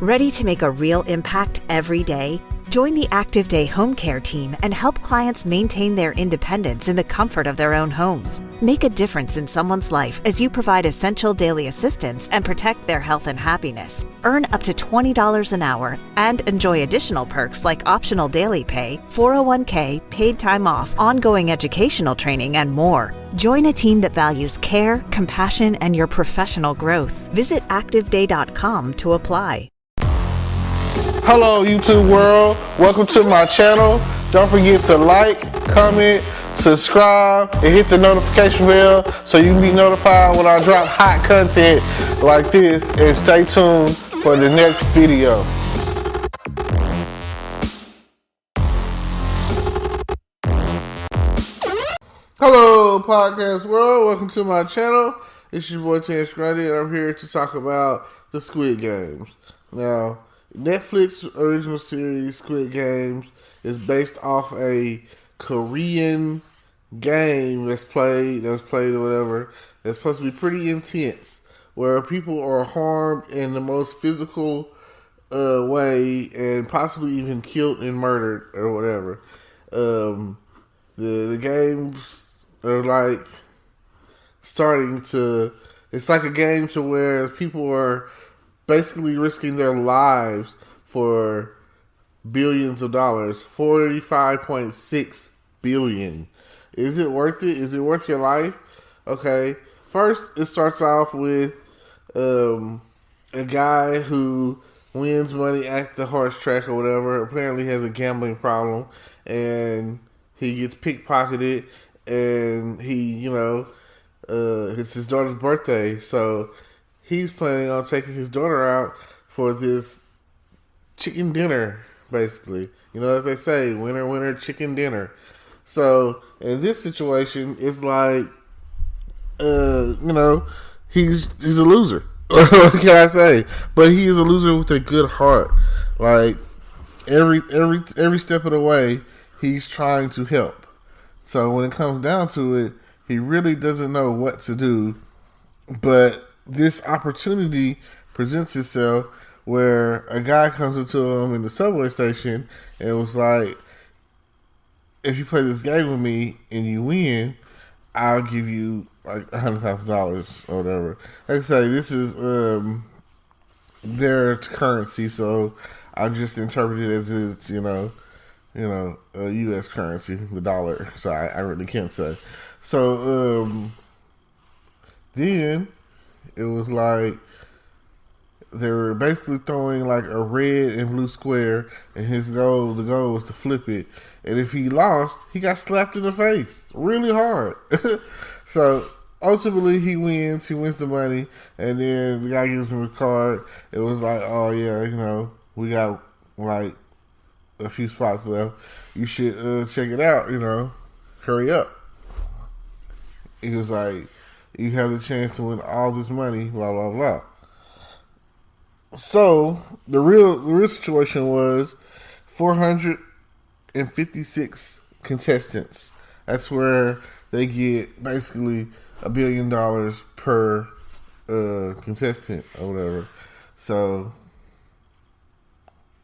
Ready to make a real impact every day? Join the Active Day Home Care team and help clients maintain their independence in the comfort of their own homes. Make a difference in someone's life as you provide essential daily assistance and protect their health and happiness. Earn up to $20 an hour and enjoy additional perks like optional daily pay, 401k, paid time off, ongoing educational training, and more. Join a team that values care, compassion, and your professional growth. Visit activeday.com to apply. Hello YouTube world, welcome to my channel. Don't forget to like, comment, subscribe, and hit the notification bell so you can be notified when I drop hot content like this, and stay tuned for the next video. Hello podcast world, welcome to my channel. It's your boy Terrence Grundy, and I'm here to talk about the Squid Games. Now, Netflix original series Squid Games is based off a Korean game that's played or whatever. That's supposed to be pretty intense, where people are harmed in the most physical way and possibly even killed and murdered or whatever. The games are like starting to. It's like a game to where people are basically risking their lives for billions of dollars. 45.6 billion. Is it worth it? Is it worth your life? Okay. First, it starts off with a guy who wins money at the horse track or whatever. Apparently has a gambling problem, and he gets pickpocketed, and it's his daughter's birthday, so he's planning on taking his daughter out for this chicken dinner, basically. You know, as they say, winner, winner, chicken dinner. So, in this situation, it's like, he's a loser. What can I say? But he is a loser with a good heart. Like, every step of the way, he's trying to help. So, when it comes down to it, he really doesn't know what to do, but this opportunity presents itself where a guy comes up to him in the subway station and was like, if you play this game with me and you win, I'll give you like $100,000 or whatever. Like I say, this is their currency, so I just interpret it as it's, a U.S. currency, the dollar. So I really can't say. So then it was like they were basically throwing like a red and blue square, and the goal was to flip it. And if he lost, he got slapped in the face really hard. So ultimately he wins the money, and then the guy gives him a card. It was like, oh yeah, we got like a few spots left. You should check it out, hurry up. He was like, you have the chance to win all this money, blah, blah, blah. So, the real situation was 456 contestants. That's where they get basically $1 billion per contestant or whatever. So,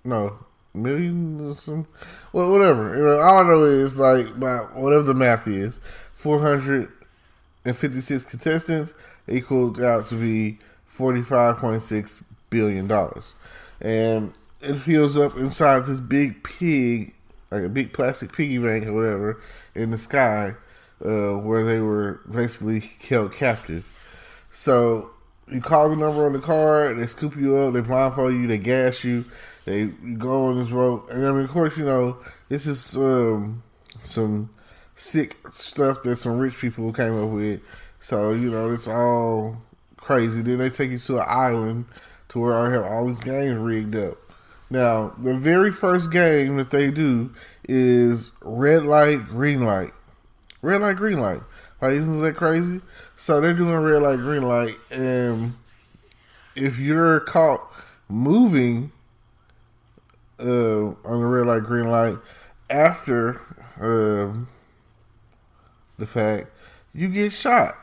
no, million or some, well, whatever. All I know is like, about whatever the math is, 456 contestants equals out to be $45.6 billion. And it fills up inside this big pig, like a big plastic piggy bank or whatever, in the sky, where they were basically held captive. So you call the number on the card, they scoop you up, they blindfold you, they gas you, you go on this rope. And I mean, of course, this is some sick stuff that some rich people came up with. So, it's all crazy. Then they take you to an island to where I have all these games rigged up. Now, the very first game that they do is red light, green light. Red light, green light. Like, isn't that crazy? So they're doing red light, green light, and if you're caught moving on the red light, green light after the fact, you get shot.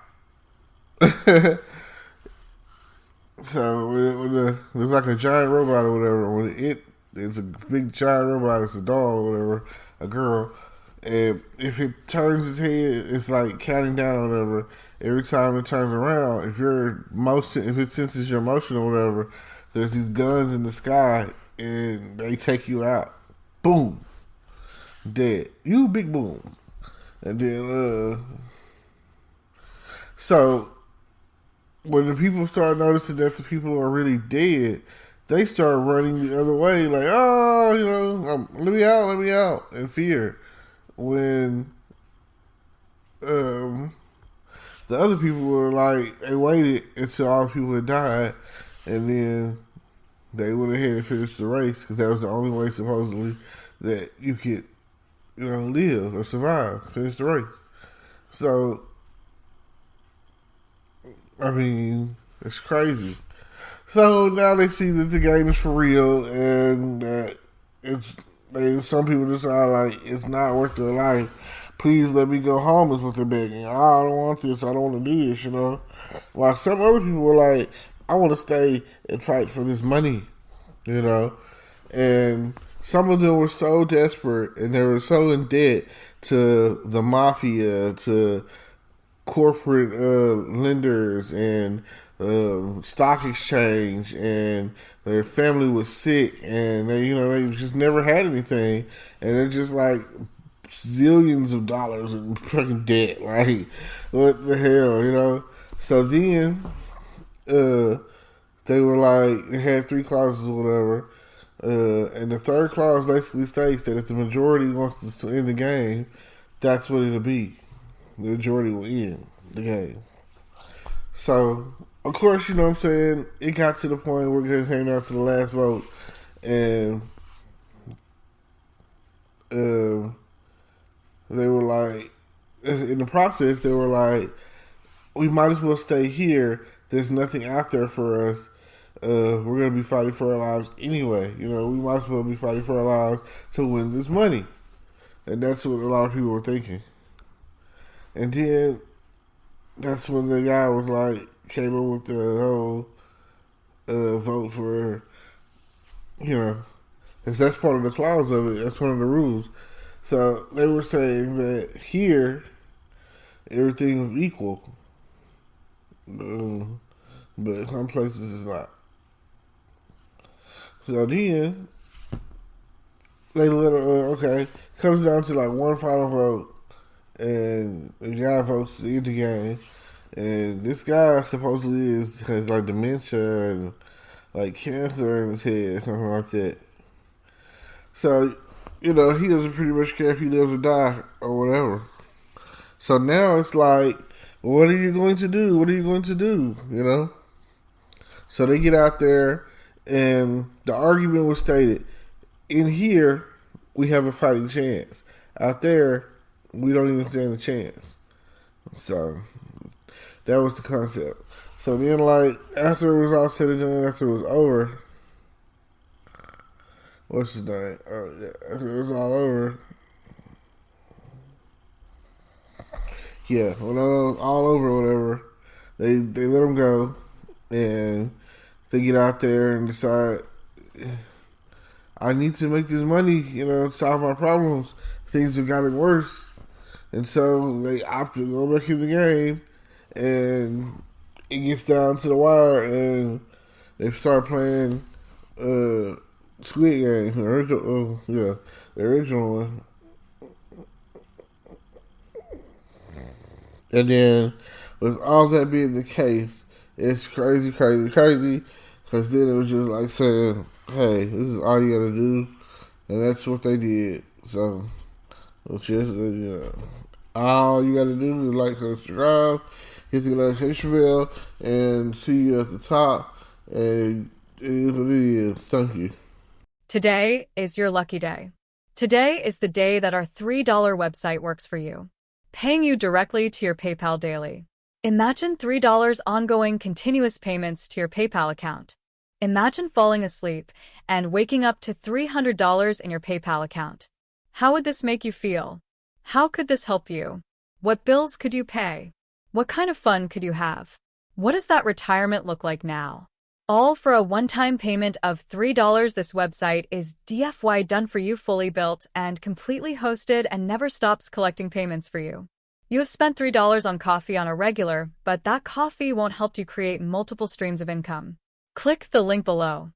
So there's like a giant robot or whatever. It's a big giant robot. It's a doll or whatever, a girl. And if it turns its head, it's like counting down or whatever. Every time it turns around, if it senses your motion or whatever, there's these guns in the sky and they take you out. Boom, dead. You big boom. And then so when the people start noticing that the people are really dead, they start running the other way, like, oh, let me out, in fear. When the other people were like, they waited until all the people had died, and then they went ahead and finished the race, because that was the only way, supposedly, that you could, live or survive, finish the race. So, I mean, it's crazy. So now they see that the game is for real, and that some people decide like it's not worth their life. Please let me go home is what they're begging. I don't want this. I don't want to do this. While some other people were like, I want to stay and fight for this money. And some of them were so desperate and they were so in debt to the mafia, to corporate lenders and stock exchange, and their family was sick, and they just never had anything, and they're just like zillions of dollars in fucking debt. Like, what the hell, So then, they were like, they had 3 clauses or whatever, and the third clause basically states that if the majority wants to end the game, that's what it'll be. The majority will end the game. So, of course, what I'm saying, it got to the point where it came down to the last vote, and they were like, in the process, they were like, we might as well stay here. There's nothing out there for us. We're going to be fighting for our lives anyway. We might as well be fighting for our lives to win this money. And that's what a lot of people were thinking. And then that's when the guy was like, came up with the whole vote for, because that's part of the clause of it. That's one of the rules. So they were saying that here, everything was equal. But some places it's not. So then, they let her, comes down to like one final vote. And the guy votes to end the game. And this guy supposedly has like dementia and like cancer in his head or something like that. So, he doesn't pretty much care if he lives or die or whatever. So now it's like, what are you going to do? What are you going to do? So they get out there, and the argument was stated, in here, we have a fighting chance. Out there, we don't even stand a chance. So that was the concept. So then, like, after it was all said and done, after it was over, what's his name? After it was all over, when it was all over, whatever, they let him go, and they get out there and decide, I need to make this money, solve my problems. Things have gotten worse. And so they opt to go back in the game, and it gets down to the wire, and they start playing Squid Games, the original one. And then, with all that being the case, it's crazy, because then it was just like saying, hey, this is all you gotta do, and that's what they did. So, it's just, all you gotta do is like, subscribe, hit the notification bell, and see you at the top, and it is what it is. Thank you. Today is your lucky day. Today is the day that our $3 website works for you, paying you directly to your PayPal daily. Imagine $3 ongoing continuous payments to your PayPal account. Imagine falling asleep and waking up to $300 in your PayPal account. How would this make you feel? How could this help you? What bills could you pay? What kind of fun could you have? What does that retirement look like now? All for a one-time payment of $3. This website is DFY done for you, fully built and completely hosted, and never stops collecting payments for you. You have spent $3 on coffee on a regular, but that coffee won't help you create multiple streams of income. Click the link below.